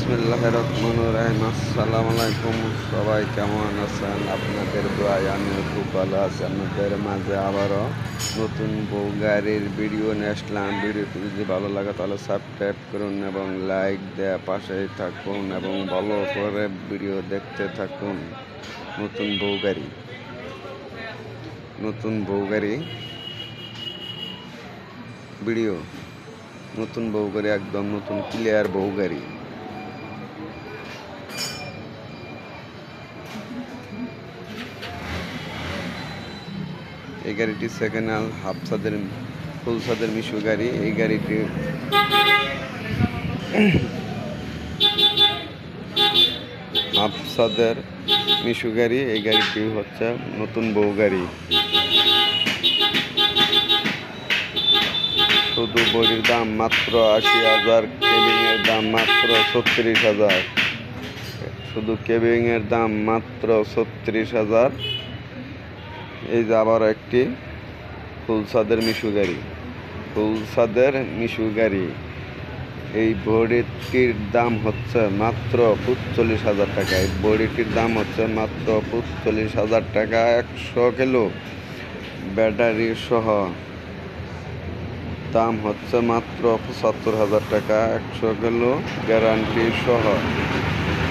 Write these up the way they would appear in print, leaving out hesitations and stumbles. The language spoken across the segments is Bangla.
বিসমিল্লাহির রহমানির রহিম। আসসালামু আলাইকুম, সবাই কেমন আছেন? আপনাদের দোয়ায় আমিও খুব ভালো আছি। আপনাদের মাঝে আবারও নতুন বউ গাড়ির ভিডিও নিয়ে আসলাম। ভিডিওটি যদি ভালো লাগে তাহলে সাবস্ক্রাইব করুন এবং লাইক দেওয়া পাশেই থাকুন এবং ভালো করে ভিডিও দেখতে থাকুন। নতুন বউ গাড়ি ভিডিও, নতুন বউ গাড়ি, একদম নতুন ক্লিয়ার বউ গাড়ি। এই গাড়িটি সেকেন্ড হ্যান্ড ফুল ছাদের মিশু গাড়ি। এই গাড়িটি হাফ ছাদের মিশু গাড়ি। এই গাড়িটি হচ্ছে নতুন বউ গাড়ি। শুধু বডির দাম মাত্র 80,000, কেবিংয়ের দাম মাত্র 36,000। শুধু কেবিংয়ের দাম মাত্র 36,000। এই যে আবার একটি ফুল ছাদের মিশু গাড়ি। এই বডিটির দাম হচ্ছে মাত্র 45,000 টাকা। এই বডিটির দাম হচ্ছে মাত্র 45,000 টাকা। 100 কিলো ব্যাটারি সহ দাম হচ্ছে মাত্র 75,000 টাকা। 100 কিলো গ্যারান্টি সহ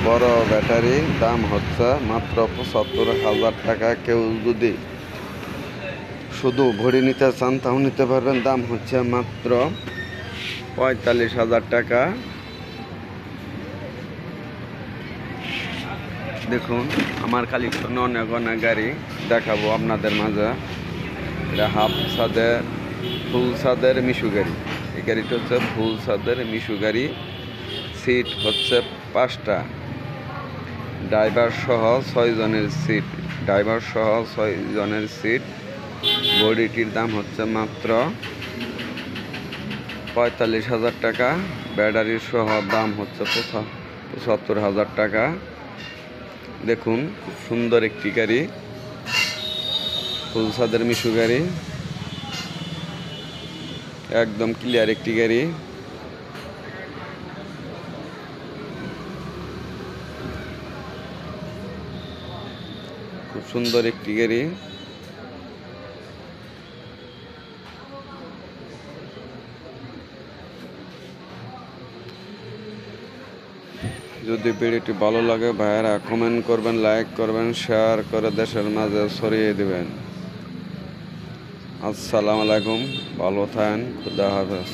বড় ব্যাটারি দাম হচ্ছে মাত্র 75,000 টাকা। কেউ যদি শুধু ভরি নিতে চান তাও নিতে পারবেন। দাম হচ্ছে মাত্র 45,000 টাকা। দেখুন, আমার কালেকশনে অনেক অনেক গাড়ি দেখাবো আপনাদের মাঝে। এটা ফুল ছাদের মিশু গাড়ি। এই গাড়িটা হচ্ছে ফুল ছাদের মিশু গাড়ি। সিট হচ্ছে 5টা, ড্রাইভার সহ 6 জনের সিট। বডিটির দাম হচ্ছে মাত্র 45,000 টাকা। ব্যাটারি সহ দাম হচ্ছে 75,000 টাকা। দেখুন, খুব সুন্দর একটি গাড়ি, ফুল ছাদের মিশু গাড়ি, একদম ক্লিয়ার একটি গাড়ি। খুব সুন্দর একটি গাড়ি। যদি ভিডিওটি ভালো লাগে ভাইয়েরা কমেন্ট করবেন, লাইক করবেন, শেয়ার করে দেশের মাঝে ছড়িয়ে দেবেন। আসসালামু আলাইকুম, ভালো থাকেন, খুদা হাফেজ।